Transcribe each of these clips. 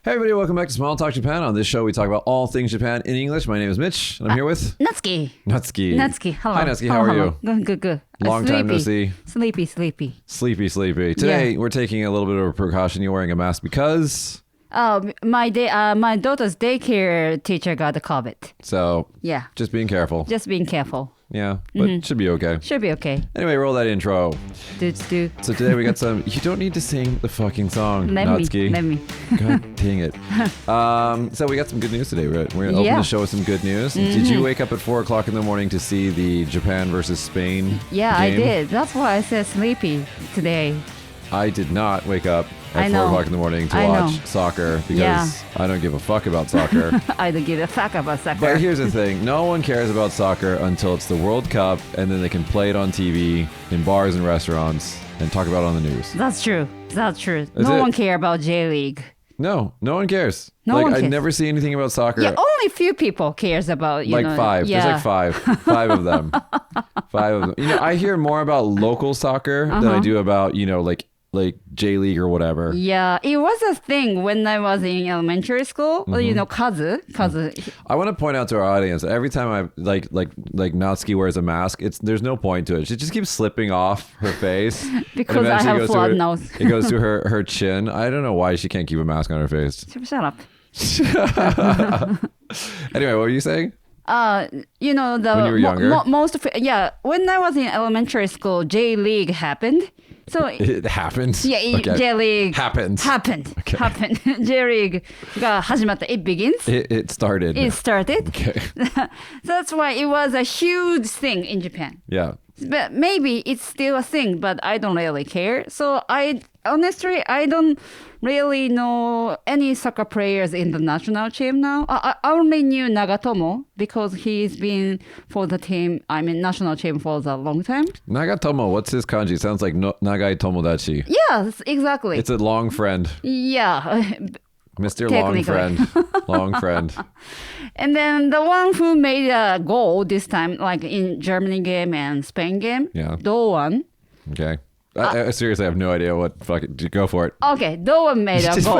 Hey everybody, welcome back to Small Talk Japan. On this show, we talk about all things Japan in English. My name is Mitch, and I'm here with... Natsuki. Hello. Hi Natsuki, how hello, are you? Good. Long time no see. Sleepy. Sleepy. Today, we're taking a little bit of a precaution. You're wearing a mask because... My daughter's daycare teacher got the COVID. So, just being careful. Yeah, but it should be okay. Anyway, roll that intro. Do. So today we got some... You don't need to sing the fucking song, Natsuki. Let me. God dang it. So we got some good news today. We're going to open the show with some good news. Did you wake up at 4 o'clock in the morning to see the Japan versus Spain game? I did. That's why I said sleepy today. I did not wake up at 4 o'clock in the morning to watch soccer because I don't give a fuck about soccer. I don't give a fuck about soccer. But here's the thing. No one cares about soccer until it's the World Cup and then they can play it on TV in bars and restaurants and talk about it on the news. That's true. No one cares about J-League. No one cares. No one cares. I never see anything about soccer. Yeah, only few people cares about, you know. Five. Yeah. There's like five of them. You know, I hear more about local soccer than I do about, you know, like J-League or whatever. Yeah, it was a thing when I was in elementary school. You know, Kazu. I want to point out to our audience, every time I like Natsuki wears a mask, there's no point to it. She just keeps slipping off her face. Because I have flat nose. It goes to her chin. I don't know why she can't keep a mask on her face. Shut up. Anyway, what were you saying? You know, when you were younger? When I was in elementary school, J-League happened. So it happened? Yeah, J-League happened. Okay. Happened. J-League が始まった. It begins. It started. Okay. That's why it was a huge thing in Japan. Yeah. But maybe it's still a thing, but I don't really care. So honestly, I don't really know any soccer players in the national team now. I only knew Nagatomo because he's been for the team, national team for a long time. Nagatomo, what's his kanji? Sounds like Nagai Tomodachi. Yes, exactly. It's a long friend. Yeah. Mr. Long friend. And then the one who made a goal this time, like in Germany game and Spain game, Doan. Okay. I seriously have no idea what go for it. Okay, Doan made a goal.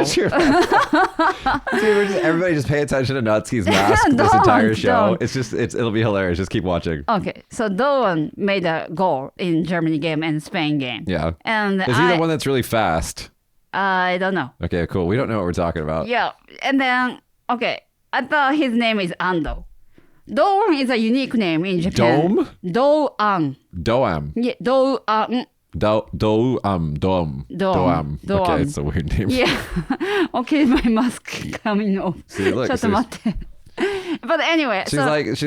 Everybody just pay attention to Natsuki's mask this entire show. It'll be hilarious. Just keep watching. Okay, so Doan made a goal in Germany game and Spain game. Yeah. And is he the one that's really fast? I don't know. Okay, cool. We don't know what we're talking about. Yeah. And then, I thought his name is Ando. Doan is a unique name in Japan. Doan. Yeah, Doan. Doam. Okay, it's a weird name. Yeah. Okay, my mask coming off. See, look. But anyway, she's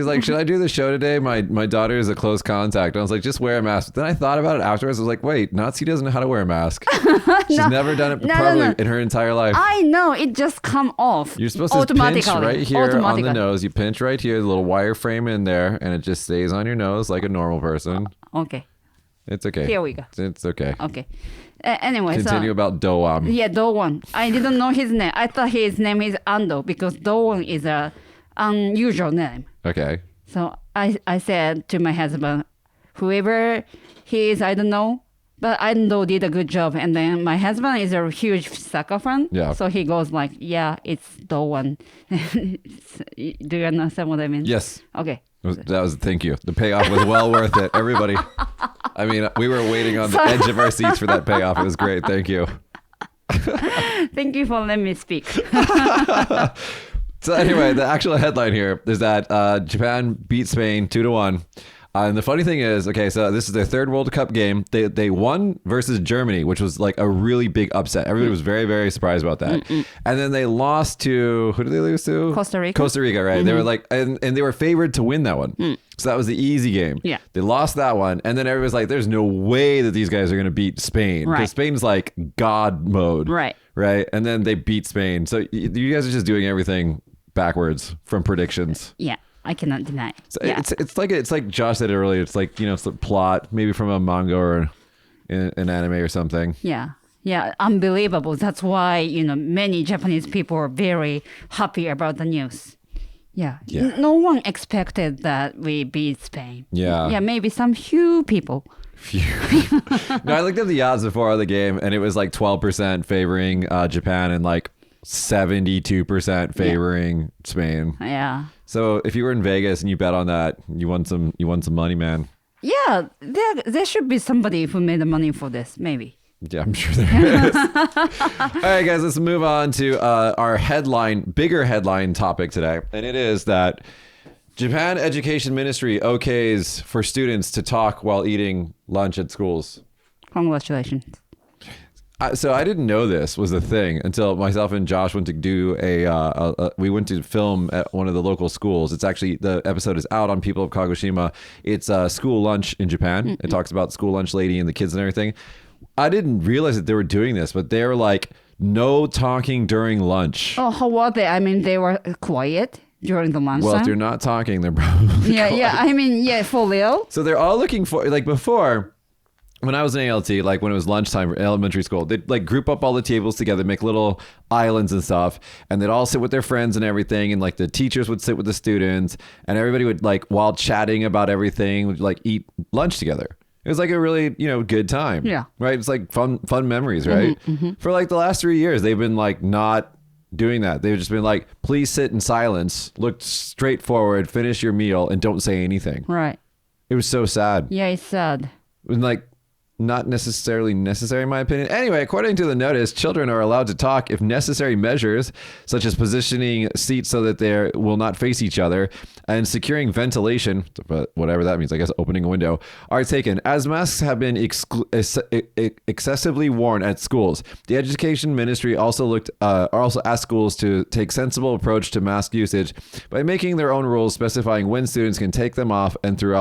like, should I do the show today? My daughter is a close contact. And I was like, just wear a mask. But then I thought about it afterwards. I was like, wait, Natsuki doesn't know how to wear a mask. She's never done it probably in her entire life. I know, it just come off. You're supposed to pinch right here on the nose. You pinch right here, the little wire frame in there, and it just stays on your nose like a normal person. Okay. It's okay. Here we go. It's okay. Okay. Anyway, continue about Doan. Yeah, Doan. I didn't know his name. I thought his name is Ando because Doan is a unusual name. Okay. So I said to my husband, whoever he is, I don't know, but Ando did a good job. And then my husband is a huge soccer fan. Yeah. So he goes like, yeah, it's Doan. Do you understand what I mean? Yes. Okay. Thank you. The payoff was well worth it. Everybody. I mean, we were waiting on the edge of our seats for that payoff. It was great. Thank you. Thank you for letting me speak. So anyway, the actual headline here is that Japan beat Spain 2-1. And the funny thing is, okay, so this is their third World Cup game. They won versus Germany, which was like a really big upset. Everybody was very, very surprised about that. And then they lost to, who did they lose to? Costa Rica. Costa Rica, right? They were like, and they were favored to win that one. So that was the easy game. Yeah. They lost that one. And then everybody's like, there's no way that these guys are going to beat Spain. Because Spain's like God mode. Right. And then they beat Spain. So you guys are just doing everything backwards from predictions. Yeah. I cannot deny. So it's like Josh said earlier. It's like, you know, it's the plot maybe from a manga or an anime or something. Yeah, unbelievable. That's why, you know, many Japanese people are very happy about the news. Yeah. No one expected that we beat Spain. Yeah, maybe some few people. No, I looked at the odds before the game, and it was like 12% favoring Japan and like 72% favoring Spain. Yeah. So if you were in Vegas and you bet on that, you won some money, man. Yeah, there should be somebody who made the money for this, maybe. Yeah, I'm sure there is. All right, guys, let's move on to our bigger headline topic today. And it is that Japan Education Ministry okays for students to talk while eating lunch at schools. Congratulations. So I didn't know this was a thing until myself and Josh went to do we went to film at one of the local schools. It's actually, the episode is out on People of Kagoshima. It's school lunch in Japan. Mm-hmm. It talks about school lunch lady and the kids and everything. I didn't realize that they were doing this, but they were like, no talking during lunch. Oh, how were they? I mean, they were quiet during the lunch Well, time? if they're not talking, they're probably Yeah, I mean, yeah, for real. So they're all looking for, like before, when I was in ALT, like when it was lunchtime for elementary school, they'd like group up all the tables together, make little islands and stuff, and they'd all sit with their friends and everything, and like the teachers would sit with the students, and everybody would, like, while chatting about everything, would like eat lunch together. It was like a really, good time. Yeah. Right? It's like fun memories, right? Mm-hmm, mm-hmm. For like the last 3 years, they've been like not doing that. They've just been like, please sit in silence, look straight forward, finish your meal, and don't say anything. Right. It was so sad. Yeah, it's sad. It was like not necessarily necessary, in my opinion. Anyway, according to the notice, children are allowed to talk if necessary measures, such as positioning seats so that they will not face each other and securing ventilation, whatever that means, I guess opening a window, are taken. As masks have been excessively worn at schools, the Education Ministry also asked schools to take sensible approach to mask usage by making their own rules specifying when students can take them off and through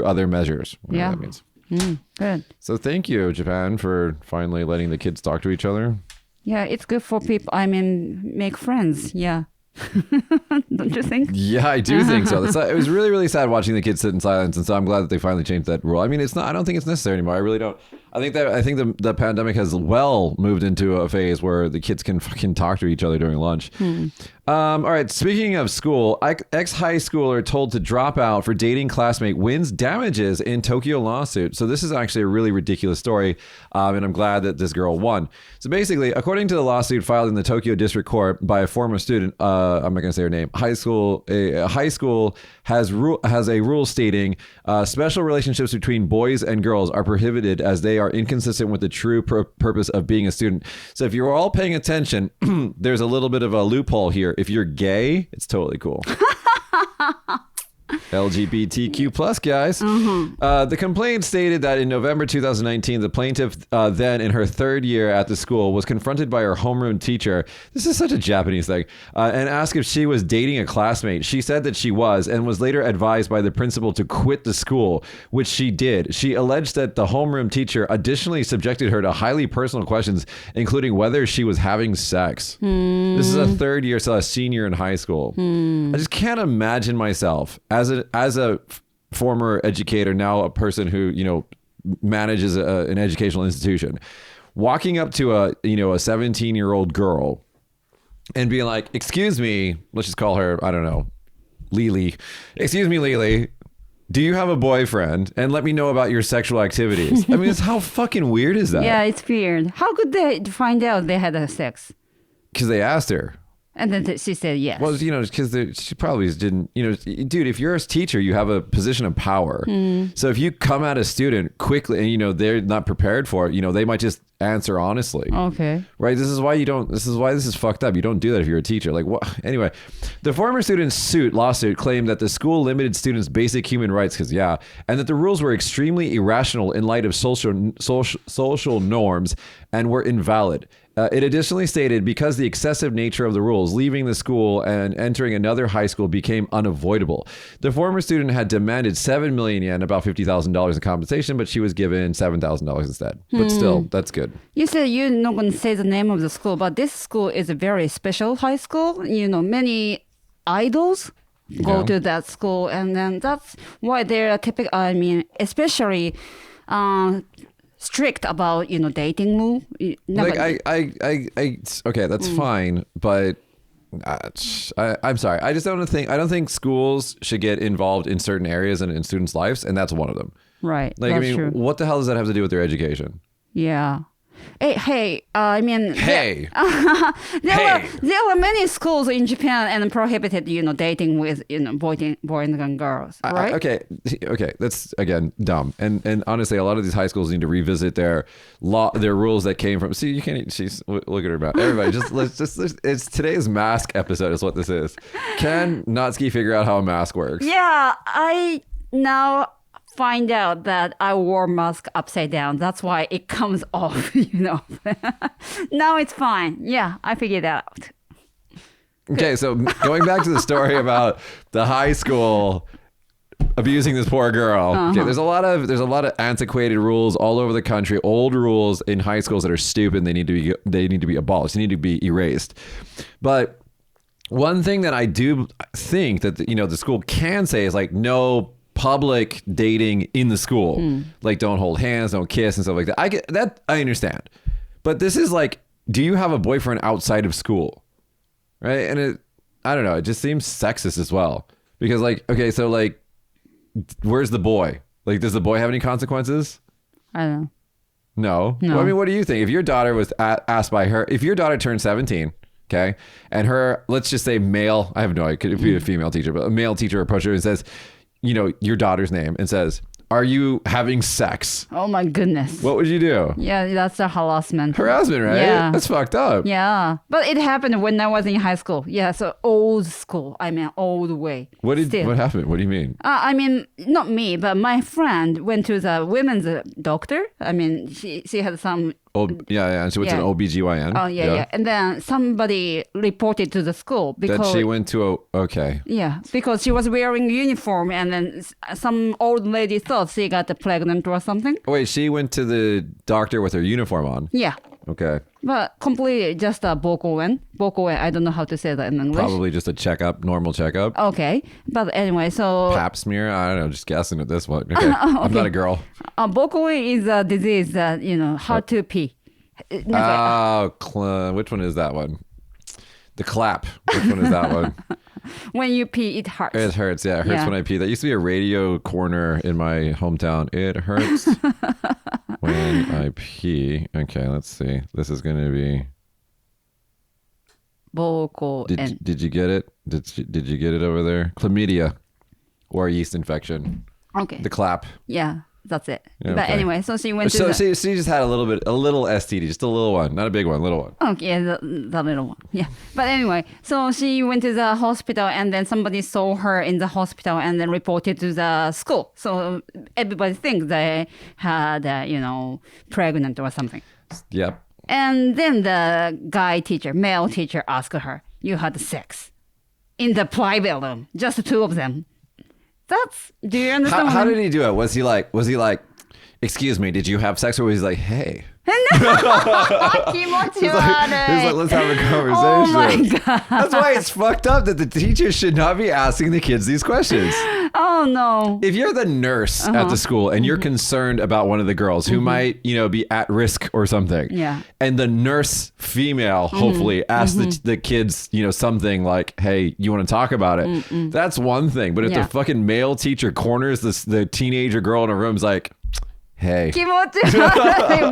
other measures. Whatever that means. Good. So thank you, Japan, for finally letting the kids talk to each other. Yeah, it's good for people. I mean, make friends. Yeah. Don't you think? Yeah, I do think so. It was really, really sad watching the kids sit in silence, and so I'm glad that they finally changed that rule. I mean, I don't think it's necessary anymore. I really don't. I think the pandemic has moved into a phase where the kids can fucking talk to each other during lunch. All right. Speaking of school, ex-high schooler told to drop out for dating classmate wins damages in Tokyo lawsuit. So this is actually a really ridiculous story, and I'm glad that this girl won. So basically, according to the lawsuit filed in the Tokyo District Court by a former student, I'm not going to say her name. A high school has a rule stating special relationships between boys and girls are prohibited as they are inconsistent with the true purpose of being a student. So if you're all paying attention, there's a little bit of a loophole here. If you're gay, it's totally cool. LGBTQ plus guys. The complaint stated that in November 2019, the plaintiff, then in her third year at the school, was confronted by her homeroom teacher. This is such a Japanese thing. And asked if she was dating a classmate. She said that she was, and was later advised by the principal to quit the school, which she did. She alleged that the homeroom teacher additionally subjected her to highly personal questions, including whether she was having sex. This is a third year, so a senior in high school. I just can't imagine myself as a former educator, now a person who, manages an educational institution, walking up to a 17-year-old girl and being like, excuse me, let's just call her, I don't know, Lily. Excuse me, Lily. Do you have a boyfriend? And let me know about your sexual activities. I mean, how fucking weird is that? Yeah, it's weird. How could they find out they had a sex? Because they asked her. And then she said yes. Well, because she probably didn't, dude, if you're a teacher, you have a position of power. So if you come at a student quickly and, they're not prepared for it, they might just answer honestly. Okay. Right. This is why this is fucked up. You don't do that if you're a teacher. Like, what? Anyway, the former student's lawsuit claimed that the school limited students' basic human rights and that the rules were extremely irrational in light of social norms and were invalid. It additionally stated because the excessive nature of the rules, leaving the school and entering another high school became unavoidable. The former student had demanded 7 million yen, about $50,000 in compensation, but she was given $7,000 instead. But still, that's good. You said you're not going to say the name of the school, but this school is a very special high school. Many idols go to that school, and then that's why they're typical. I mean, especially strict about dating move. Like okay, that's fine, but I'm sorry. I don't think schools should get involved in certain areas and in students' lives, and that's one of them. Right. Like, that's true. What the hell does that have to do with their education? Yeah. Hey, I mean, Hey. there were many schools in Japan and prohibited, dating with, boys and girls, right? Okay, that's again dumb. And honestly, a lot of these high schools need to revisit their rules that came from. See, you can't. She's look at her mouth. Everybody, it's today's mask episode. Is what this is. Can Natsuki figure out how a mask works? Yeah, I now find out that I wore mask upside down. That's why it comes off. Now it's fine. Yeah, I figured that out. Okay, so going back to the story about the high school abusing this poor girl. Okay, there's a lot of antiquated rules all over the country, old rules in high schools that are stupid. They need to be abolished. They need to be erased. But one thing that I do think that the school can say is like no public dating in the school. Like don't hold hands, don't kiss and stuff like that. I get that. I understand. But this is like, do you have a boyfriend outside of school? Right? And I don't know, it just seems sexist as well. Because like, okay, so like, where's the boy? Like, does the boy have any consequences? I don't know. No. No. Well, I mean, what do you think? If your daughter was asked by her, if your daughter turned 17, okay, and her, let's just say male, I have no idea, it could be a female teacher, but a male teacher approaches her and says, your daughter's name and says, are you having sex? Oh my goodness. What would you do? Yeah, that's a harassment. Harassment, right? Yeah. That's fucked up. Yeah, but it happened when I was in high school. Yeah, so old school. I mean, old way. What Still. happened? What do you mean? I mean, not me, but my friend went to the women's doctor. I mean, she had some. And she went to an OBGYN. Oh yeah. And then somebody reported to the school because that she went to okay. Yeah, because she was wearing uniform, and then some old lady thought she got pregnant or something. Wait, she went to the doctor with her uniform on. Yeah. Okay. But completely just a bokoen. Bokoen, I don't know how to say that in English. Probably just a checkup, normal checkup. Okay. But anyway, so... Pap smear? I don't know, just guessing at this one. Okay. Okay. I'm not a girl. Bokoen is a disease that, hard to pee. Which one is that one? The clap. Which one is that one? When you pee, it hurts. It hurts, yeah. It hurts when I pee. That used to be a radio corner in my hometown. It hurts when I pee. Okay, let's see. This is going to be... Did you get it? Did you get it over there? Chlamydia or yeast infection. Okay. The clap. Yeah. That's it. Yeah, but okay. anyway, so she went So she just had a little STD, just a little one, not a big one, little one. Okay, the little one. Yeah. But anyway, so she went to the hospital, and then somebody saw her in the hospital and then reported to the school. So everybody thinks they had, pregnant or something. Yep. And then the male teacher asked her, you had sex in the private room, just the two of them. Do you understand? How did he do it? Was he like, excuse me, did you have sex? Or was he like, hey? He's like, let's have a conversation. Oh my God. That's why it's fucked up that the teacher should not be asking the kids these questions. Oh no. If you're the nurse at the school and you're concerned about one of the girls who might, be at risk or something. Yeah. And the nurse female hopefully asks the kids, something like, hey, you want to talk about it? That's one thing. But if the fucking male teacher corners the teenager girl in a room, is like, hey.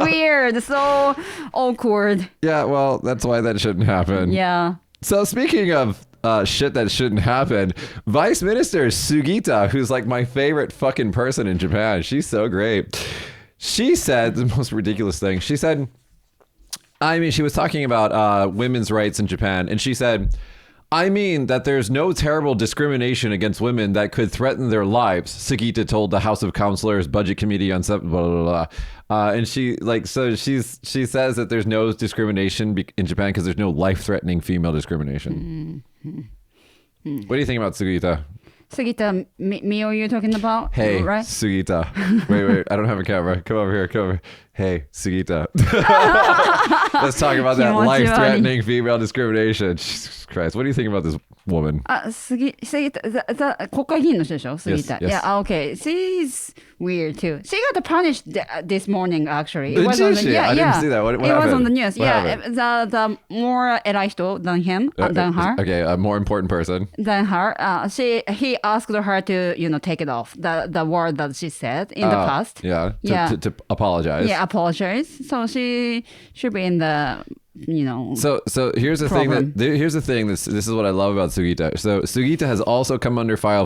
Weird. So awkward. Yeah, well, that's why that shouldn't happen. Yeah. So speaking of shit that shouldn't happen, Vice Minister Sugita, who's like my favorite fucking person in Japan, she's so great. She said the most ridiculous thing. She said, she was talking about women's rights in Japan, and she said, I mean that there's no terrible discrimination against women that could threaten their lives, Sugita told the House of Councilors Budget Committee on blah, blah, blah. And she says that there's no discrimination in Japan because there's no life-threatening female discrimination. What do you think about Sugita? Sugita, me or you talking about? Hey, right? Sugita. Wait, I don't have a camera. Come over here. Hey, Sugita. Let's talk about that life-threatening female discrimination. Jesus Christ. What do you think about this woman? Sugita, the 国会議員の人でしょ? Sugita. Yes. Yeah, okay. She's weird too. She got punished this morning, actually. Did she? I didn't see that. What it happened? was on the news. What happened? The more 偉い人 than her. Okay, a more important person. Than her. He asked her to, take it off. The word that she said in the past. Yeah. To apologize. Yeah, apologize. So she should be in the, So here's the problem. thing here's the thing. This is what I love about Sugita. So Sugita has also come under fire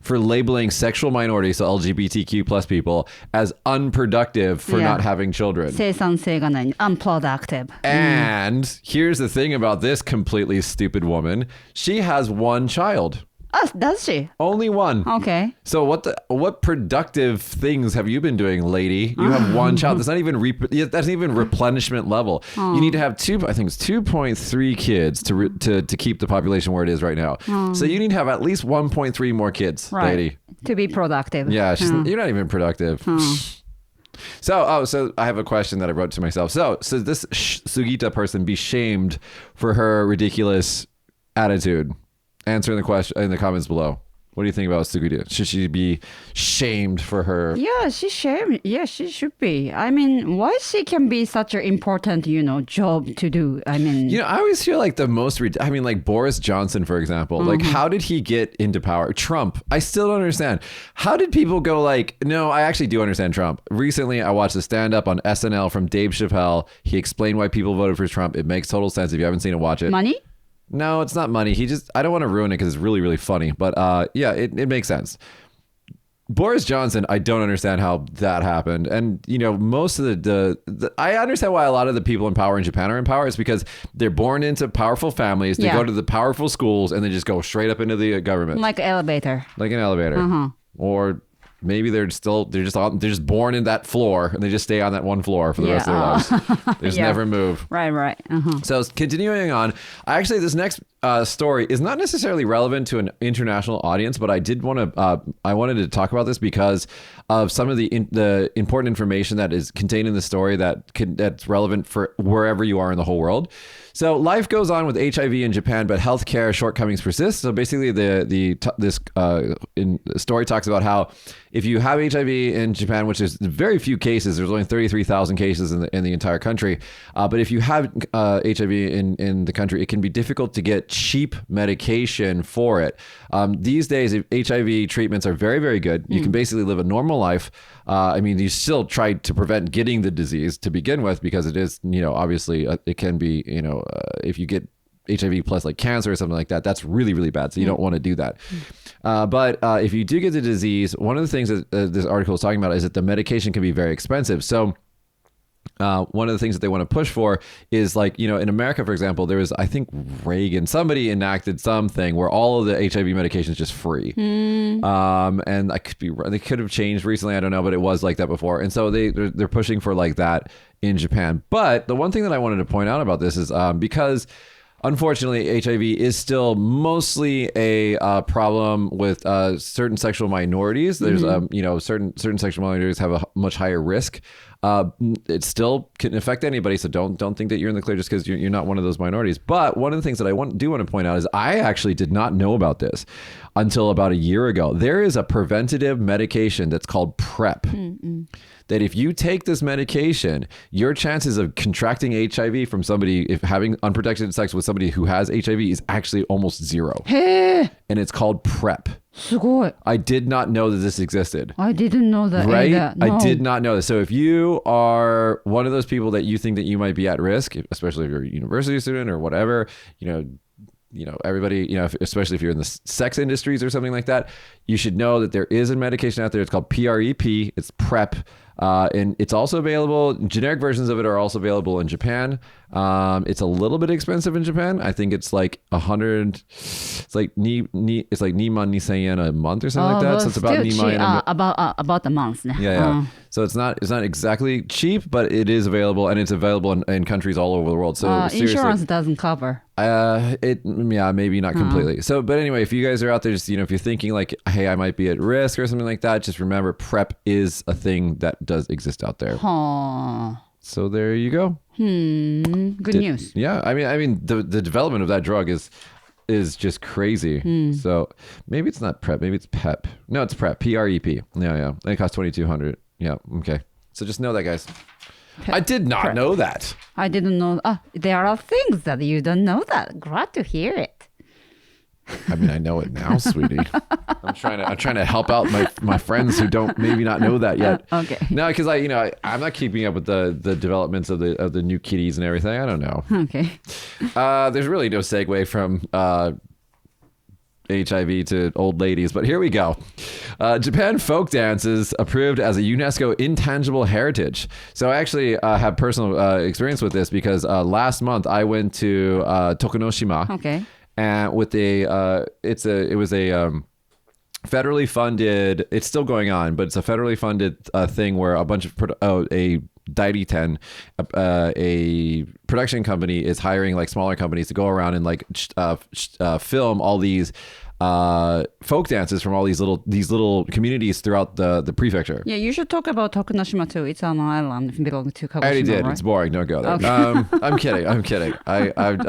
for labeling sexual minorities, so LGBTQ plus people, as unproductive for Yeah. not having children. 生産性がない unproductive. And here's the thing about this completely stupid woman. She has one child. Oh, does she? Only one. Okay. So what productive things have you been doing, lady? You have one child. That's not even that's not even replenishment level. You need to have I think it's 2.3 kids to keep the population where it is right now. So you need to have at least 1.3 more kids, Right. lady. To be productive. Yeah, you're not even productive. So I have a question that I wrote to myself. So this Sugita person be shamed for her ridiculous attitude? Answer in the question in the comments below. What do you think about Sugita? Should she be shamed for her? Yeah, she should. Yeah, she should be. I mean, why she can be such an important, job to do? I mean, I always feel like like Boris Johnson, for example. Like, how did he get into power? Trump. I still don't understand. How did people go like, no, I actually do understand Trump. Recently, I watched a stand-up on SNL from Dave Chappelle. He explained why people voted for Trump. It makes total sense. If you haven't seen it, watch it. money? No, it's not money. I don't want to ruin it because it's really, really funny. But yeah, it makes sense. Boris Johnson, I don't understand how that happened. And, most of I understand why a lot of the people in power in Japan are in power. It's because they're born into powerful families. They Yeah. go to the powerful schools and they just go straight up into the government. Like elevator. Like an elevator. Or maybe they're just born in that floor and they just stay on that one floor for the rest of their lives. They just Yeah. never move. Right. So continuing on, actually, this next story is not necessarily relevant to an international audience, but I wanted to talk about this because of some of the important information that is contained in the story that's relevant for wherever you are in the whole world. So life goes on with HIV in Japan, but healthcare shortcomings persist. So basically, this story talks about how if you have HIV in Japan, which is very few cases, there's only 33,000 cases in the entire country. But if you have HIV in the country, it can be difficult to get cheap medication for it. These days, HIV treatments are very, very good. You can basically live a normal life. You still try to prevent getting the disease to begin with because it is, obviously it can be, if you get HIV plus like cancer or something like that, that's really, really bad. So you don't want to do that. But if you do get the disease, one of the things that this article is talking about is that the medication can be very expensive. So one of the things that they want to push for is like, in America, for example, there was, I think somebody enacted something where all of the HIV medication is just free. And they could have changed recently. I don't know, but it was like that before. And so they're pushing for like that in Japan. But the one thing that I wanted to point out about this is because unfortunately, HIV is still mostly a problem with certain sexual minorities. There's, certain sexual minorities have a much higher risk. It still can affect anybody, so don't think that you're in the clear just because you're not one of those minorities. But one of the things that I do want to point out is I actually did not know about this until about a year ago. There is a preventative medication that's called PrEP. That if you take this medication, your chances of contracting HIV from somebody, if having unprotected sex with somebody who has HIV, is actually almost zero. Hey, And it's called PrEP. すごい. I did not know that this existed. I didn't know that Right? either. No. I did not know this. So if you are one of those people that you think that you might be at risk, especially if you're a university student or whatever, everybody, especially if you're in the sex industries or something like that, you should know that there is a medication out there. It's called PrEP. It's PrEP. And it's also available. Generic versions of it are also available in Japan. It's a little bit expensive in Japan. I think it's like 100. It's like it's like Niman Nisayen a month or something like that. So it's about Niman about a month. Yeah. So it's not exactly cheap, but it is available, and it's available in countries all over the world. So seriously, Insurance doesn't cover. Maybe not completely. So, but anyway, if you guys are out there, just if you're thinking like, hey, I might be at risk or something like that, just remember PrEP is a thing that does exist out there. Huh. So there you go. Good news. Yeah, I mean the development of that drug is just crazy. So maybe it's not PrEP, maybe it's PEP. No, it's PrEP. PrEP. Yeah. And it costs $2,200. Yeah. Okay. So just know that, guys. I did not know that. I didn't know. There are things that you don't know that. Glad to hear it. I mean, I know it now, sweetie. I'm trying to help out my friends who don't maybe not know that yet. Okay. No, because I'm not keeping up with the developments of the new kitties and everything. I don't know. Okay. There's really no segue from HIV to old ladies, but here we go. Japan folk dances approved as a UNESCO intangible heritage. So I actually have personal experience with this because last month I went to Tokunoshima. Okay. And with it was a federally funded. It's still going on, but it's a federally funded thing where a bunch of a Dairi Ten, a production company, is hiring like smaller companies to go around and like film all these folk dances from all these little communities throughout the prefecture. Yeah, you should talk about Tokunoshima too. It's on an island belonging to Kagoshima. I already did. Right? It's boring. Don't go there. Okay. I'm kidding. I'm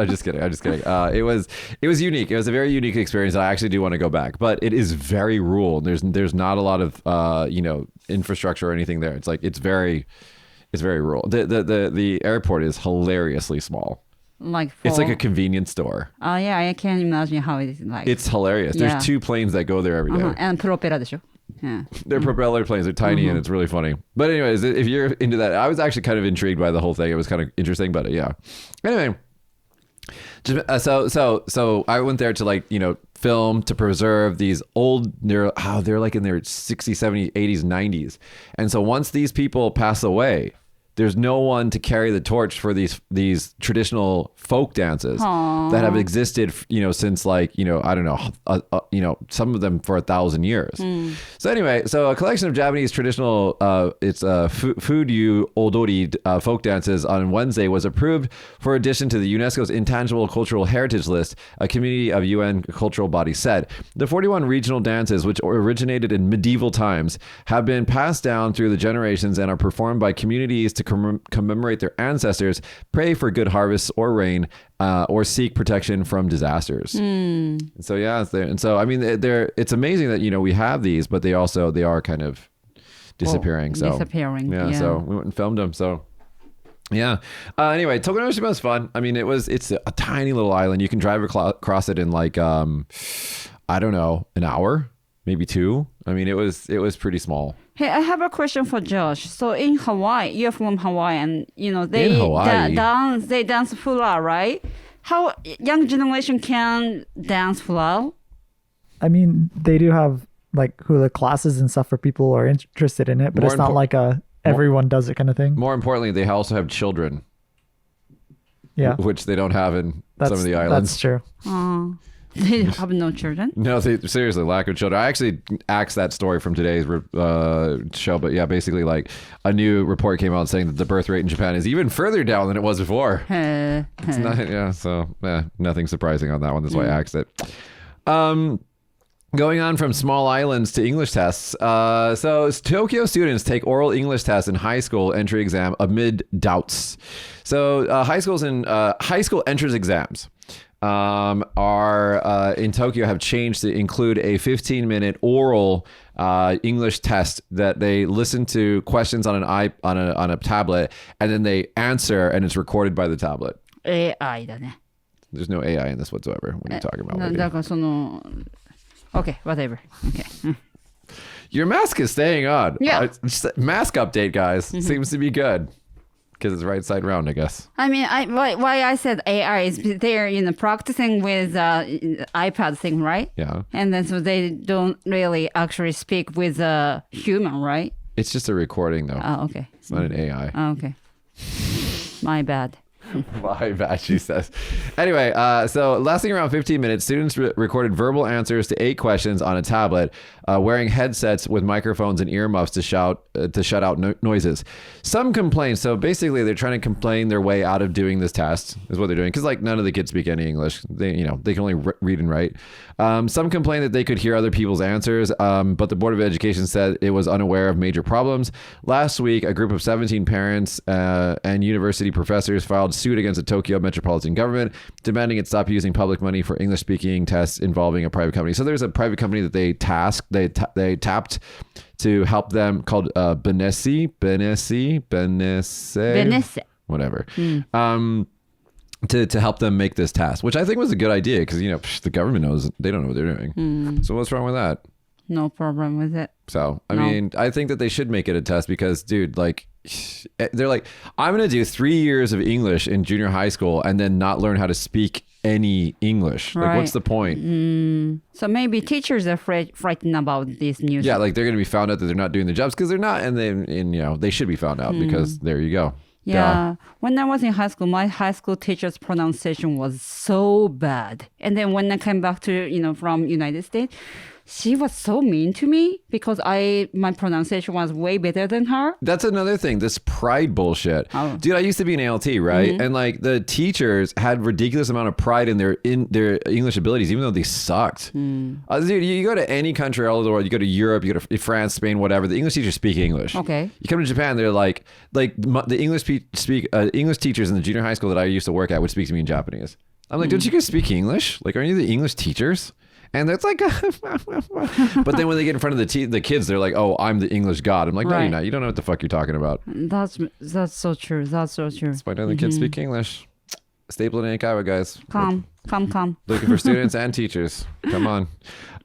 just kidding. It was unique. It was a very unique experience. I actually do want to go back, but it is very rural. There's not a lot of infrastructure or anything there. It's like it's very rural. The airport is hilariously small. It's like a convenience store. Yeah, I can't imagine how it is like. It's hilarious. Yeah. There's 2 planes that go there every day. And propeller でしょ? Yeah. They're propeller planes. They're tiny and it's really funny. But anyways, if you're into that, I was actually kind of intrigued by the whole thing. It was kind of interesting, but yeah. Anyway, so I went there to film, to preserve these old, they're like in their 60s, 70s, 80s, 90s. And so once these people pass away, there's no one to carry the torch for these traditional folk dances that have existed, since I don't know, some of them for 1,000 years. So anyway, so a collection of Japanese traditional, Furyu Odori folk dances on Wednesday was approved for addition to the UNESCO's Intangible Cultural Heritage List, a community of UN cultural bodies said. The 41 regional dances, which originated in medieval times, have been passed down through the generations and are performed by communities to commemorate their ancestors, pray for good harvests or rain, or seek protection from disasters. And so yeah, it's there. And so I mean, it's amazing that we have these, but they are kind of disappearing. Disappearing. Yeah. So we went and filmed them. So yeah. Anyway, Tokunoshima is fun. I mean, it's a tiny little island. You can drive across it in like I don't know, an hour, maybe 2. I mean, it was pretty small. Hey, I have a question for Josh. So in Hawaii, you're from Hawaii, and they dance hula, right? How young generation can dance hula? I mean, they do have like hula classes and stuff for people who are interested in it, but it's not like everyone does it kind of thing. More importantly, they also have children. Yeah, which they don't have in some of the islands. That's true. They have no children? No, seriously, lack of children. I actually axed that story from today's show, but yeah, basically like a new report came out saying that the birth rate in Japan is even further down than it was before. It's not, nothing surprising on that one. That's why I axed it. Going on from small islands to English tests. So Tokyo students take oral English tests in high school entry exam amid doubts. So high school entrance exams are in Tokyo have changed to include a 15-minute oral English test that they listen to questions on a tablet, and then they answer, and it's recorded by the tablet. AI だね. There's no AI in this whatsoever. What are you talking about? だからOkay, whatever. Okay. Your mask is staying on. Yeah. Mask update, guys. Seems to be good. Because it's right side round, I guess. I mean, why I said AI is they're practicing with iPad thing, right? Yeah. And then so they don't really actually speak with a human, right? It's just a recording, though. Oh, okay. It's not an AI. Oh, okay. My bad. My bad, she says. Anyway, so lasting around 15 minutes, students recorded verbal answers to 8 questions on a tablet, wearing headsets with microphones and earmuffs to shut out noises. Some complained, so basically they're trying to complain their way out of doing this test, is what they're doing, because like none of the kids speak any English. They can only read and write. Some complained that they could hear other people's answers, but the Board of Education said it was unaware of major problems. Last week, a group of 17 parents and university professors filed suit against the Tokyo metropolitan government, demanding it stop using public money for English-speaking tests involving a private company. So there's a private company that they tapped to help them called Benesse, whatever. to help them make this test, which I think was a good idea because, the government knows, they don't know what they're doing. So what's wrong with that? No problem with it. So, I mean, I think that they should make it a test because, dude, like, they're like, I'm going to do 3 years of English in junior high school and then not learn how to speak any English. Like, Right. what's the point? So maybe teachers are frightened about this news. Yeah, like they're going to be found out that they're not doing their jobs because they're not. And they should be found out because there you go. Yeah. When I was in high school, my high school teacher's pronunciation was so bad. And then when I came back to, from United States, she was so mean to me because my pronunciation was way better than her. That's another thing, this pride bullshit. Oh. Dude, I used to be an ALT, right? And like the teachers had ridiculous amount of pride in their English abilities, even though they sucked. Dude, you go to any country all over the world, you go to Europe, you go to France, Spain, whatever, the English teachers speak English. Okay. You come to Japan, they're like the English teachers in the junior high school that I used to work at would speak to me in Japanese. I'm like, don't you guys speak English? Like, aren't you the English teachers? And it's like, but then when they get in front of the kids, they're like, "Oh, I'm the English god." I'm like, "No, Right. you're not. You don't know what the fuck you're talking about." That's so true. That's so true. Why don't the kids speak English? Staple in Eikawa, guys. Come. Looking for students and teachers. Come on.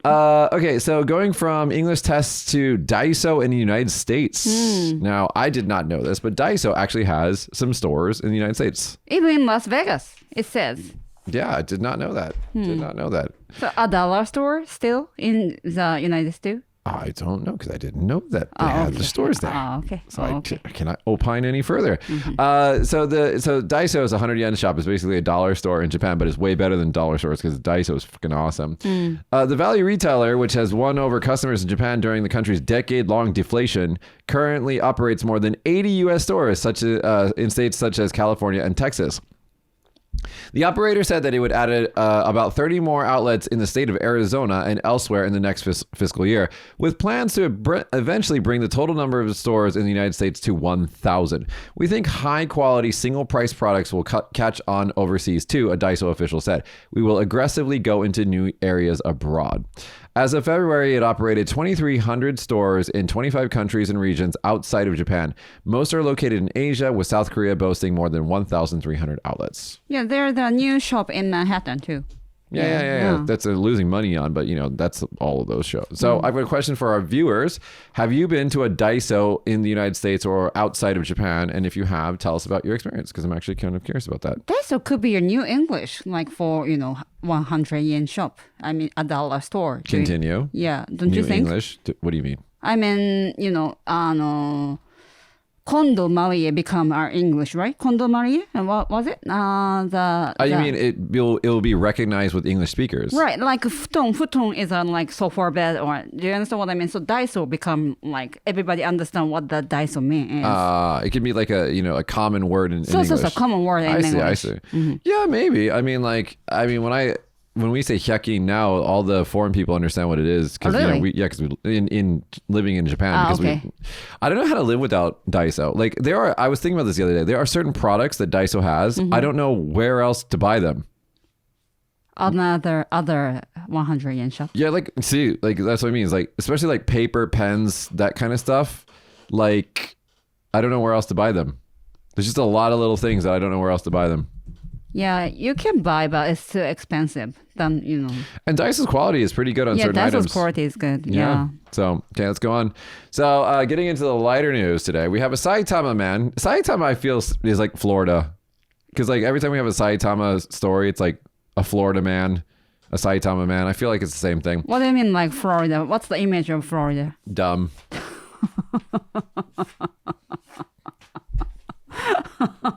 Okay, so going from English tests to Daiso in the United States. Now, I did not know this, but Daiso actually has some stores in the United States. Even in Las Vegas, it says. Yeah, I did not know that. Did not know that. So a dollar store still in the United States? I don't know because I didn't know that they had the stores there. Oh, okay. So I cannot opine any further. So Daiso is 100 yen shop. It's basically a dollar store in Japan, but it's way better than dollar stores because Daiso is fucking awesome. The value retailer, which has won over customers in Japan during the country's decade-long deflation, currently operates more than 80 U.S. stores, such as in states such as California and Texas. The operator said that it would add about 30 more outlets in the state of Arizona and elsewhere in the next fiscal year, with plans to eventually bring the total number of stores in the United States to 1,000. We think high-quality, single-price products will catch on overseas too, a Daiso official said. We will aggressively go into new areas abroad. As of February, it operated 2,300 stores in 25 countries and regions outside of Japan. Most are located in Asia, with South Korea boasting more than 1,300 outlets. Yeah, there's a new shop in Manhattan too. Yeah. That's losing money on, but that's all of those shows. So I've got a question for our viewers. Have you been to a Daiso in the United States or outside of Japan? And if you have, tell us about your experience because I'm actually kind of curious about that. Daiso could be your new English, like for 100 yen shop. I mean, a dollar store. Continue. Yeah, don't New you think? English? What do you mean? I mean, Kondo Marie become our English, right? Kondo Marie, and what was it? You mean it'll be recognized with English speakers? Right, like futon is a like sofa bed, or do you understand what I mean? So Daiso become like everybody understand what the Daiso mean is. It could be like a common word in English. So common word in English. I see. Yeah, maybe. I mean, when we say hyaki now, all the foreign people understand what it is because really? because in living in Japan because okay. I don't know how to live without Daiso. Like I was thinking about this the other day. There are certain products that Daiso has. I don't know where else to buy them. Other 100 yen shop. Yeah, that's what I mean. It's like especially like paper, pens, that kind of stuff. Like I don't know where else to buy them. There's just a lot of little things that I don't know where else to buy them. Yeah, you can buy, but it's too expensive. Then And Daiso's quality is pretty good on certain items. Yeah, Daiso's quality is good. Yeah. So okay, let's go on. So getting into the lighter news today, we have a Saitama man. Saitama I feel is like Florida, because like every time we have a Saitama story, it's like a Florida man, a Saitama man. I feel like it's the same thing. What do you mean like Florida? What's the image of Florida? Dumb.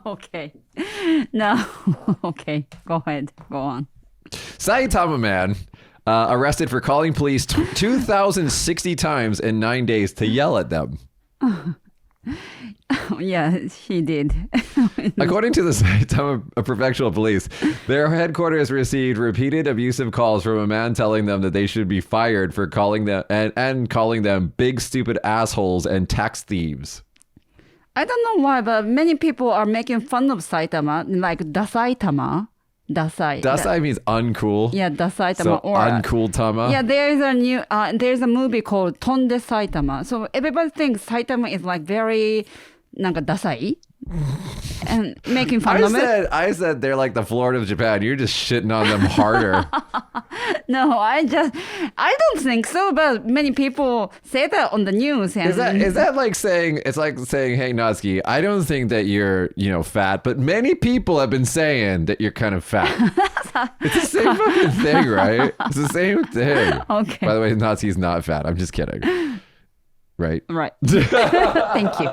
Okay. No. Okay. Go ahead. Go on. Saitama man arrested for calling police 2,060 times in 9 days to yell at them. Yeah, he did. According to the Saitama Prefectural Police, their headquarters received repeated abusive calls from a man telling them that they should be fired for calling them and calling them big stupid assholes and tax thieves. I don't know why, but many people are making fun of Saitama, like Dasaitama. Dasai means uncool. Yeah, Dasaitama. So or uncool Tama. Yeah, there's a movie called Tonde Saitama. So everybody thinks Saitama is like very, なんか Dasai. and making fun of it. I said they're like the Florida of Japan. You're just shitting on them harder. No, I don't think so. But many people say that on the news. And Is that like saying, it's like saying, hey, Natsuki, I don't think that you're, fat, but many people have been saying that you're kind of fat. It's the same fucking thing, right? It's the same thing. Okay. By the way, Natsuki's not fat. I'm just kidding. Right? Right. Thank you.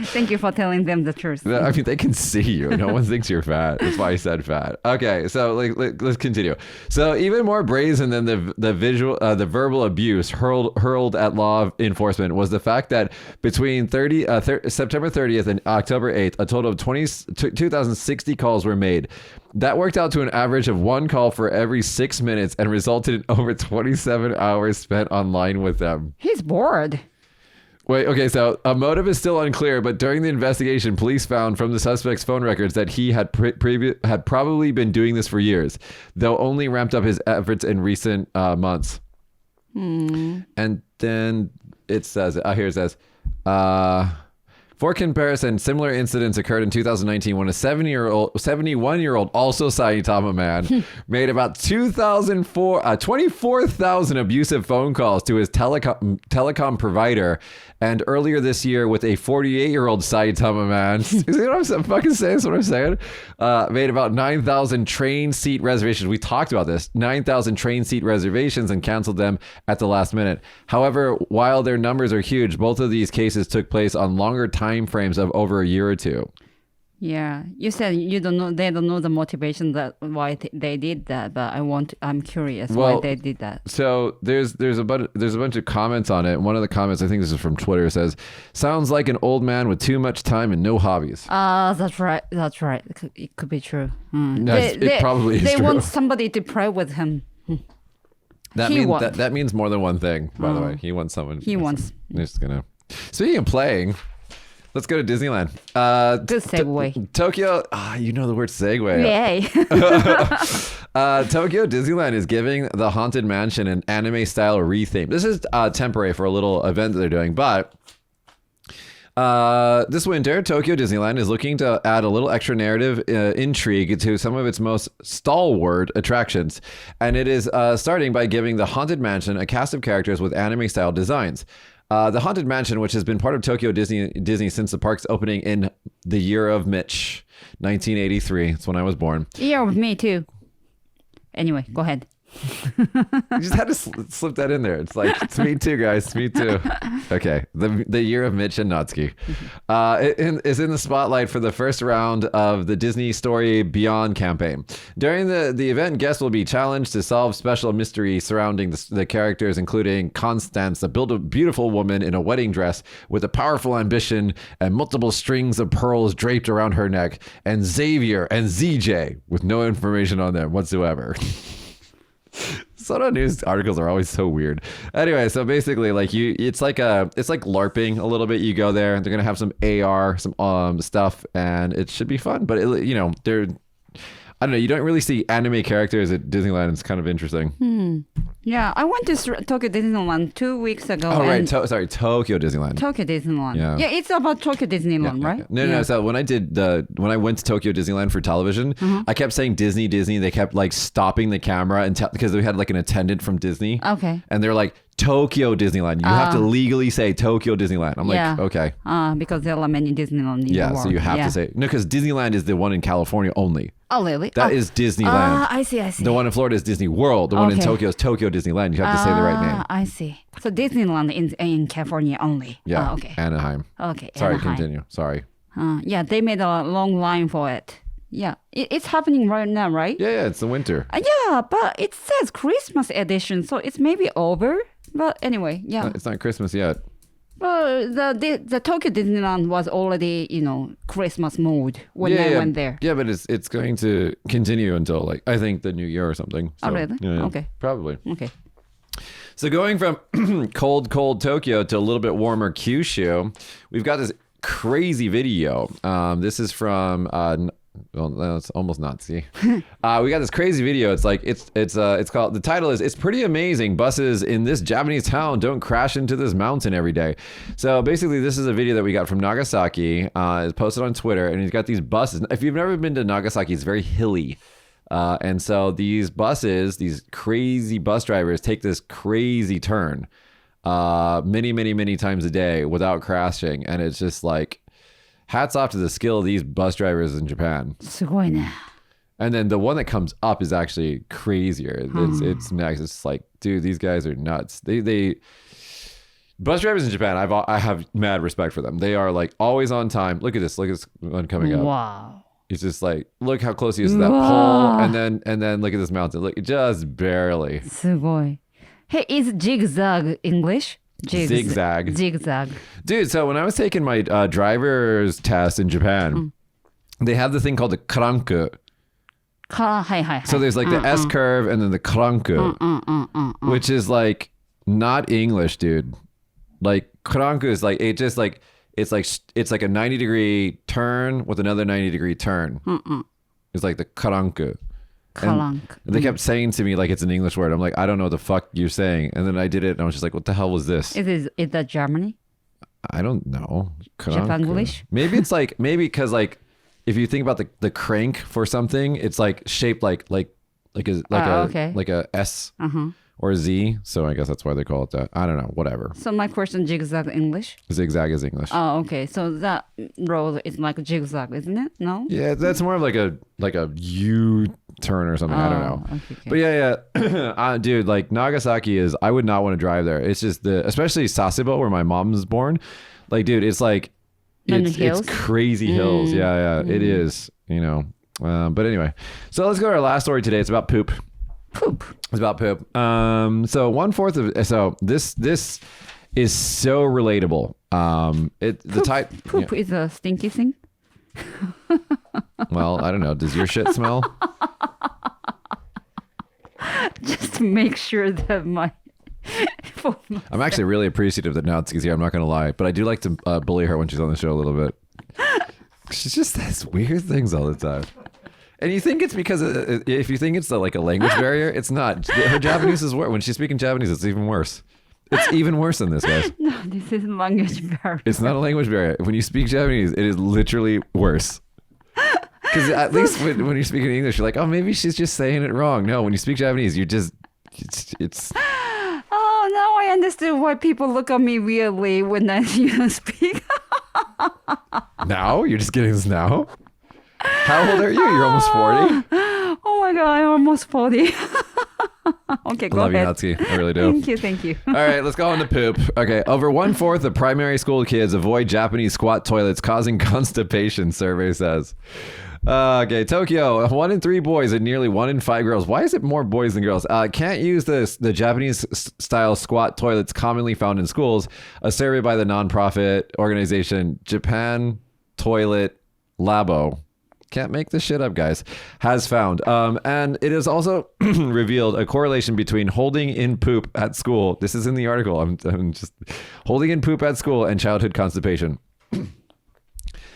Thank you for telling them the truth. I mean, they can see you. No one thinks you're fat. That's why I said fat. Okay, so let's continue. So even more brazen than the verbal abuse hurled at law enforcement was the fact that between September 30th and October 8th, a total of 2,060 calls were made. That worked out to an average of one call for every 6 minutes and resulted in over 27 hours spent online with them. He's bored. Wait, okay, so a motive is still unclear, but during the investigation, police found from the suspect's phone records that he had probably been doing this for years, though only ramped up his efforts in recent months. And then it says, here it says, for comparison, similar incidents occurred in 2019 when a 71-year-old, also Saitama man, made about 24,000 abusive phone calls to his telecom provider. And earlier this year, with a 48-year-old Saitama man, you see what I'm fucking saying? That's what I'm saying. Made about 9,000 train seat reservations. We talked about this. 9,000 train seat reservations and canceled them at the last minute. However, while their numbers are huge, both of these cases took place on longer time frames of over a year or two. Yeah, you said they don't know the motivation that why they did that, but I'm curious why they did that. So there's a bunch of comments on it. One of the comments, I think this is from Twitter, says, "Sounds like an old man with too much time and no hobbies." That's right. It could be true. It probably is They true. want somebody to pray with him. That means more than one thing, by the way. He wants someone. Just gonna. Speaking of playing, let's go to Disneyland. Good segue. Tokyo. You know the word segue. Yay. Tokyo Disneyland is giving the Haunted Mansion an anime style retheme. This is temporary for a little event that they're doing, but this winter, Tokyo Disneyland is looking to add a little extra narrative intrigue to some of its most stalwart attractions. And it is starting by giving the Haunted Mansion a cast of characters with anime style designs. The Haunted Mansion, which has been part of Tokyo Disney since the park's opening in the year of Mitch, 1983. That's when I was born. Year of me too. Anyway, go ahead. You just had to slip that in there. It's like, it's me too, guys. Me too. Okay. The year of Mitch and Natsuki. It is in the spotlight for the first round of the Disney Story Beyond campaign. During the event, guests will be challenged to solve special mysteries surrounding the characters, including Constance, a beautiful woman in a wedding dress with a powerful ambition and multiple strings of pearls draped around her neck, and Xavier and ZJ with no information on them whatsoever. Soda news articles are always so weird. Anyway, so basically, it's like LARPing a little bit. You go there, and they're gonna have some AR, some stuff, and it should be fun. But they're, I don't know. You don't really see anime characters at Disneyland. It's kind of interesting. Yeah, I went to Tokyo Disneyland 2 weeks ago. Oh, right. Tokyo Disneyland. Tokyo Disneyland. Yeah, it's about Tokyo Disneyland, right? No. So when I went to Tokyo Disneyland for television, I kept saying Disney. They kept like stopping the camera because we had like an attendant from Disney. Okay. And they're like, Tokyo Disneyland. You have to legally say Tokyo Disneyland. I'm like, okay. Because there are many Disneyland in the world. So you have to say no, because Disneyland is the one in California only. Oh, really? That is Disneyland. I see. The one in Florida is Disney World. The one in Tokyo is Tokyo Disneyland. You have to say the right name. I see. So Disneyland in California only. Yeah. Okay. Anaheim. Okay. Sorry, Anaheim. continue. Sorry. Yeah, they made a long line for it. Yeah, it's happening right now, right? Yeah, it's the winter. Yeah, but it says Christmas edition, so it's maybe over. But anyway, yeah. It's not Christmas yet. Well, the Tokyo Disneyland was already, Christmas mode when I went there. Yeah, but it's going to continue until I think the new year or something. So, oh, really? Yeah, okay. Probably. Okay. So going from cold Tokyo to a little bit warmer Kyushu, we've got this crazy video. This is from Well, no, it's almost Nazi. We got this crazy video. It's like it's called, the title is "It's Pretty Amazing Buses in This Japanese Town Don't Crash into This Mountain Every Day." So basically, this is a video that we got from Nagasaki. It's posted on Twitter, and he's got these buses. If you've never been to Nagasaki, it's very hilly. And so these buses, these crazy bus drivers take this crazy turn many times a day without crashing. And it's just like, hats off to the skill of these bus drivers in Japan. すごいね. And then the one that comes up is actually crazier. It's next. It's like, dude, these guys are nuts. They bus drivers in Japan, I have mad respect for them. They are like always on time. Look at this one coming up. Wow. It's just like, look how close he is to that pole, and then look at this mountain. Look, just barely. すごい. Hey, is zigzag English? Zigzag. Zigzag. Dude, so when I was taking my driver's test in Japan, they have the thing called the kranku. はいはいはい. So there's like the S curve and then the kranku, which is like not English, dude. Like kranku is like, it just like, it's like a 90-degree turn with another 90-degree turn. It's like the karanku. And they kept saying to me like it's an English word. I'm like, I don't know what the fuck you're saying. And then I did it and I was just like, what the hell was this? Is that Germany? I don't know. Japanglish? Maybe it's like, maybe because like if you think about the crank for something, it's like shaped like a S or a Z. So I guess that's why they call it that. I don't know. Whatever. So my question, zigzag English? Zigzag is English. Oh, okay. So that road is like a zigzag, isn't it? No? Yeah, that's more of like a U turn or something. I don't know. Okay. But yeah. Dude, like Nagasaki is, I would not want to drive there. It's just especially Sasebo where my mom was born. Like, dude, it's like, it's crazy hills. Yeah, it is, you know. But anyway, so let's go to our last story today. It's about poop. It's about poop. So 1/4 of, so this is so relatable. Poop is a stinky thing. Well, I don't know. Does your shit smell? Just to make sure that I'm actually really appreciative that Natsuki's here. I'm not going to lie, but I do like to bully her when she's on the show a little bit. She just says weird things all the time. And you think it's because if you think it's like a language barrier, it's not. Her Japanese is worse. When she's speaking Japanese, it's even worse. It's even worse than this, guys. No, this is language barrier. It's not a language barrier. When you speak Japanese, it is literally worse. Because at least when you're speaking English, you're like, oh, maybe she's just saying it wrong. No, when you speak Japanese, you're just, it's. Oh, now I understood why people look at me weirdly when I speak. Now? You're just getting this now? How old are you? You're almost 40? Oh my God, I'm almost 40. Okay, go ahead. Love you, Natsuki. I really do. Thank you. All right, let's go on to poop. Okay, over 1/4 of primary school kids avoid Japanese squat toilets causing constipation, survey says. Okay, Tokyo, 1 in 3 boys and nearly 1 in 5 girls. Why is it more boys than girls? Can't use the Japanese style squat toilets commonly found in schools. A survey by the nonprofit organization Japan Toilet Labo. Can't make this shit up, guys. Has found. And it has also revealed a correlation between holding in poop at school. This is in the article. I'm just holding in poop at school and childhood constipation.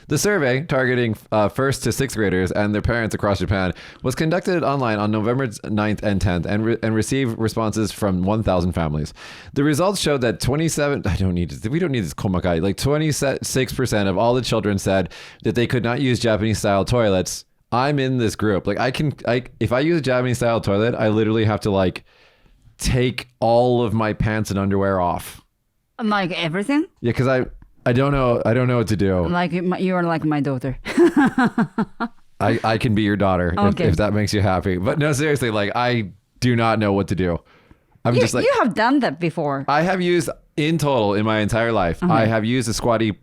The survey, targeting 1st to 6th graders and their parents across Japan, was conducted online on November 9th and 10th and received responses from 1,000 families. The results showed that 27... we don't need this komakai. Like 26% of all the children said that they could not use Japanese-style toilets. I'm in this group. Like, if I use a Japanese-style toilet, I literally have to, like, take all of my pants and underwear off. Like everything? Yeah, because I don't know what to do. Like you're like my daughter. I can be your daughter if that makes you happy. But no, seriously, like I do not know what to do. You have done that before. I have used in total in my entire life. I have used a squatty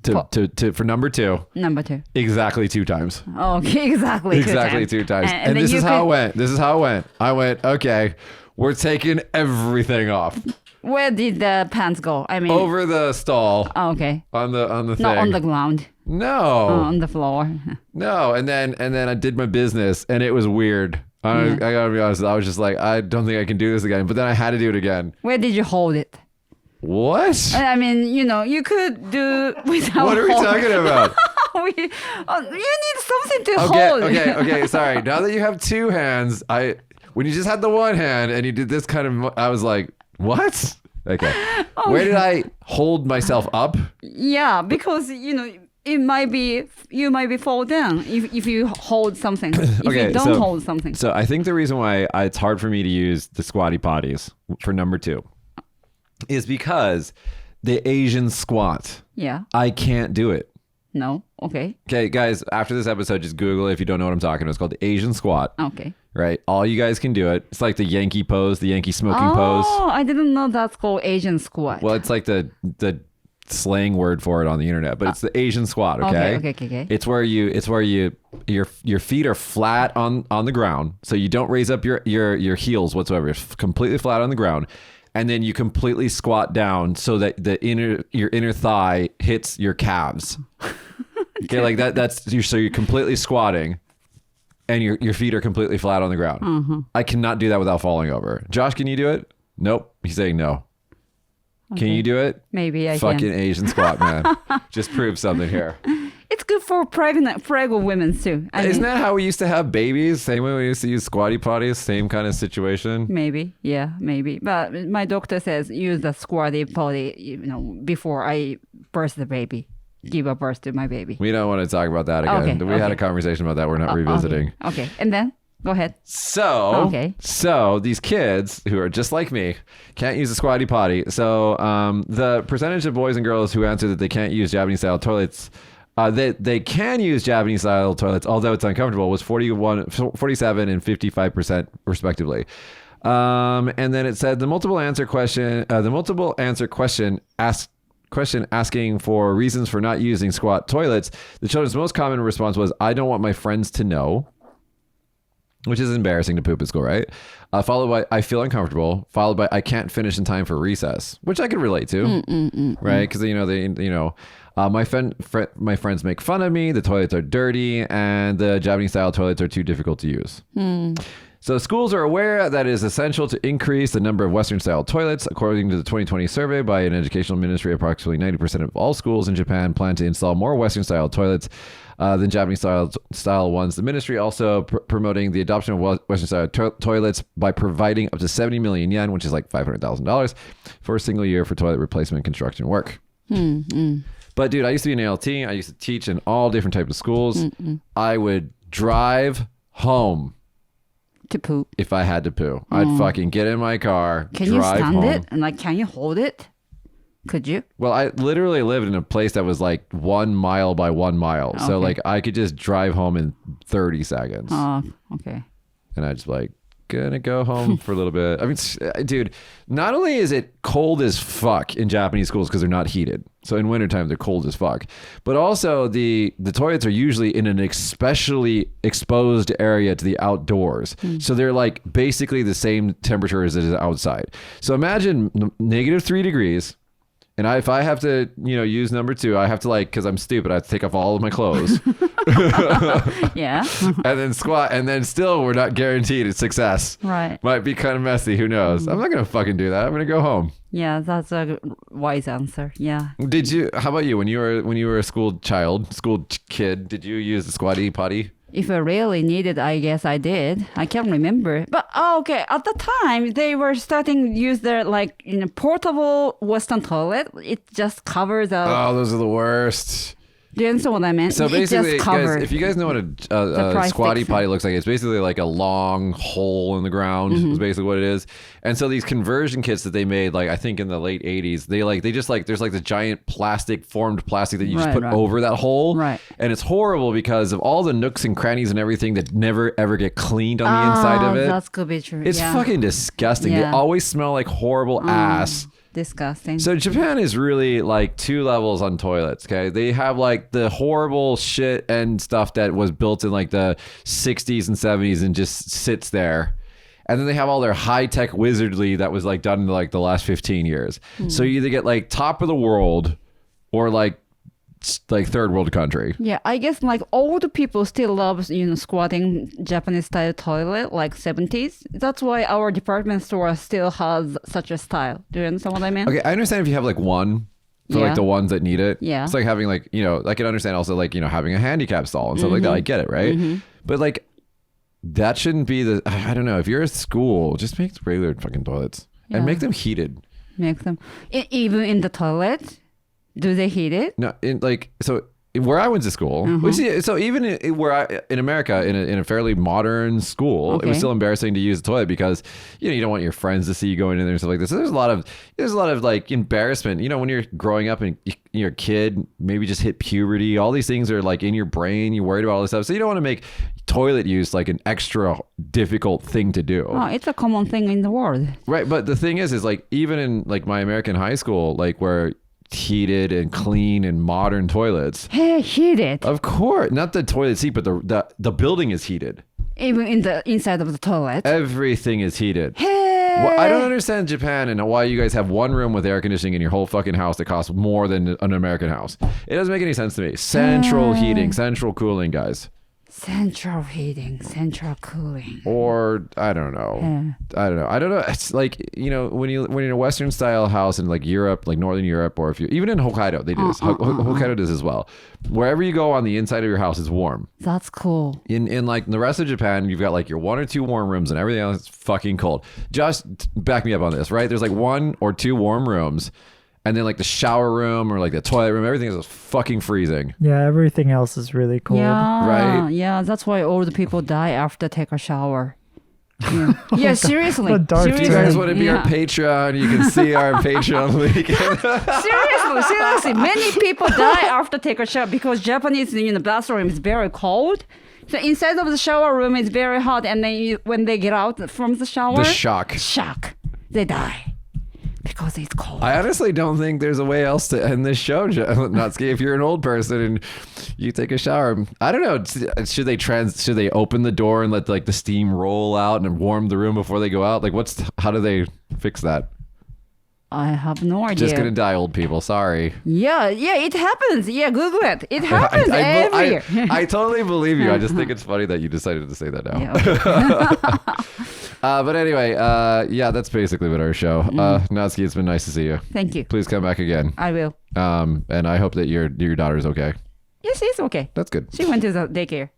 for number 2. Number 2. Exactly 2 times. Okay, exactly 2 times. And this is how it went. This is how it went. I went, okay, we're taking everything off. Where did the pants go? I mean, over the stall. Oh, okay. On the thing. Not on the ground. No. On the floor. No, and then I did my business, and it was weird. I gotta be honest. I was just like, I don't think I can do this again. But then I had to do it again. Where did you hold it? What? I mean, you could do without. What are we talking about? You need something to Okay, hold. okay. Sorry. Now that you have two hands, when you just had the one hand and you did this kind of, I was like, what? Okay. Where did I hold myself up? Yeah, because you might be fall down if you hold something. If you don't hold something. So I think the reason why it's hard for me to use the squatty potties for number 2 is because the Asian squat. Yeah. I can't do it. No. Okay. Okay, guys, after this episode, just Google it if you don't know what I'm talking about. It's called the Asian squat. Okay. Right? All you guys can do it. It's like the Yankee pose, the Yankee smoking pose. Oh, I didn't know that's called Asian squat. Well, it's like the slang word for it on the internet, but it's the Asian squat, okay? Okay. It's where your feet are flat on the ground, so you don't raise up your heels whatsoever. You're completely flat on the ground. And then you completely squat down so that your inner thigh hits your calves. Okay, like so you're completely squatting and your feet are completely flat on the ground. Mm-hmm. I cannot do that without falling over. Josh, can you do it? Nope. He's saying no. Okay. Can you do it? Maybe I Fucking can. Asian squat, man. Just prove something here. It's good for pregnant women too. Isn't that how we used to have babies? Same way we used to use squatty potties? Same kind of situation? Maybe. Yeah, maybe. But my doctor says use the squatty potty, before I birth the baby. Give a birth to my baby. We don't want to talk about that again. Okay, We had a conversation about that. We're not revisiting. Okay. And then go ahead. So these kids who are just like me can't use a squatty potty. So the percentage of boys and girls who answer that they can't use Japanese style toilets, they can use Japanese style toilets, although it's uncomfortable, was 47 and 55% respectively. And then it said the multiple answer question asking for reasons for not using squat toilets. The children's most common response was, I don't want my friends to know. Which is embarrassing to poop at school, right? Followed by, I feel uncomfortable. Followed by, I can't finish in time for recess, which I could relate to, right? Because my friends make fun of me. The toilets are dirty, and the Japanese style toilets are too difficult to use. So schools are aware that it is essential to increase the number of Western style toilets. According to the 2020 survey by an educational ministry, approximately 90% of all schools in Japan plan to install more Western style toilets than Japanese style ones. The ministry also promoting the adoption of Western style toilets by providing up to 70 million yen, which is like $500,000 for a single year for toilet replacement construction work. But dude, I used to be an ALT. I used to teach in all different types of schools. I would drive home to poo. If I had to poo, I'd fucking get in my car, Can drive you stand home. it? And can you hold it? Could you? Well, I literally lived in a place that was like 1 mile by 1 mile. So like I could just drive home in 30 seconds. Oh, okay. And I just gonna go home for a little bit. I mean, dude, not only is it cold as fuck in Japanese schools because they're not heated. So in wintertime, they're cold as fuck. But also the toilets are usually in an especially exposed area to the outdoors. So they're like basically the same temperature as it is outside. So imagine -3 degrees. And if I have to, use number 2, I have to because I'm stupid, I have to take off all of my clothes. Yeah. And then squat. And then still, we're not guaranteed it's success. Right. Might be kind of messy. Who knows? I'm not going to fucking do that. I'm going to go home. Yeah, that's a wise answer. Yeah. How about you? When you were a school kid, did you use the squatty potty? If I really needed, I guess I did. I can't remember. But okay, at the time they were starting to use their portable Western toilet. It just covers a. Oh, those are the worst. Do you understand what I meant? So basically, guys, if you guys know what a squatty potty looks like, it's basically like a long hole in the ground. Is basically what it is. And so these conversion kits that they made, I think in the late 80s, there's like this giant formed plastic that you just put over that hole. Right. And it's horrible because of all the nooks and crannies and everything that never ever get cleaned on the inside of it. That could be true. It's fucking disgusting. Yeah. They always smell like horrible ass. Disgusting. So Japan is really 2 levels on toilets, okay? They have the horrible shit and stuff that was built in the 60s and 70s and just sits there. And then they have all their high-tech wizardry that was done in the last 15 years. So you either get top of the world or third world country. Yeah, I guess old people still love squatting Japanese style toilet 70s. That's why our department store still has such a style. Do you understand what I mean? Okay, I understand if you have one for like the ones that need it. Yeah. It's like having like, you know, I can understand also like, you know, having a handicap stall and stuff like that. I get it, right? But like that shouldn't be the, I don't know, if you're a school, just make regular fucking toilets and make them heated. Make them even in the toilet. Do they heat it? No, in like, so where I went to school, which is, so even in America, in a fairly modern school, it was still embarrassing to use the toilet because, you know, you don't want your friends to see you going in there and stuff like this. So there's a lot of like embarrassment, you know, when you're growing up and you're a kid, maybe just hit puberty, all these things are like in your brain, you're worried about all this stuff. So you don't want to make toilet use like an extra difficult thing to do. Oh, it's a common thing in the world. Right. But the thing is like, even in like my American high school, like where heated and clean and modern toilets. Hey, heated. Of course, not the toilet seat, but the building is heated. Even in the inside of the toilet. Everything is heated. Hey. Well, I don't understand Japan and why you guys have one room with air conditioning in your whole fucking house that costs more than an American house. It doesn't make any sense to me. Central heating, central cooling, guys. Central heating, central cooling. Or I don't know. I don't know. It's like, you know, when you're in a Western style house in like Europe, like Northern Europe, or if you even in Hokkaido, they do this. Hokkaido does as well. Wherever you go on the inside of your house is warm. That's cool. In like the rest of Japan, you've got like your 1 or 2 warm rooms and everything else is fucking cold. Just back me up on this, right? There's like 1 or 2 warm rooms. And then like the shower room or like the toilet room, everything is fucking freezing. Yeah, everything else is really cold. Yeah, right? Yeah, that's why old people die after take a shower. Yeah, yeah, seriously. If you guys want to be our Patreon, you can see our Patreon link. seriously. Many people die after take a shower because Japanese bathroom is very cold. So inside of the shower room is very hot, and then when they get out from the shower, the shock, they die. Because it's cold. I honestly don't think there's a way else to end this show, Natsuki. If you're an old person and you take a shower, I don't know. Should they open the door and let like the steam roll out and warm the room before they go out? Like, how do they fix that? I have no idea. Just gonna die, old people. Sorry. Yeah, it happens. Yeah, Google it. It happens every year. I totally believe you. I just think it's funny that you decided to say that now. Yeah, okay. But anyway, yeah, that's basically been our show. Natsuki, it's been nice to see you. Thank you. Please come back again. I will. And I hope that your daughter's okay. Yes, it's okay. That's good. She went to the daycare.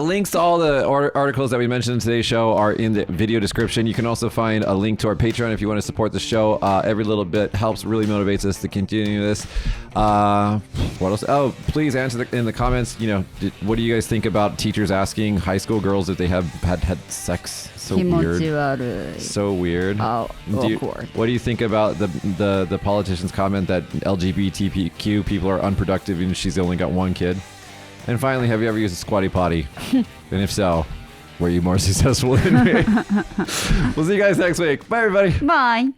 Links to all the articles that we mentioned in today's show are in the video description. You can also find a link to our Patreon if you want to support the show. Every little bit helps, really motivates us to continue this. What else? Oh, please answer in the comments. You know, what do you guys think about teachers asking high school girls if they have had sex? So weird. So weird. Oh, awkward. What do you think about the politician's comment that LGBTQ people are unproductive and she's only got one kid? And finally, have you ever used a squatty potty? And if so, were you more successful than me? We'll see you guys next week. Bye, everybody. Bye.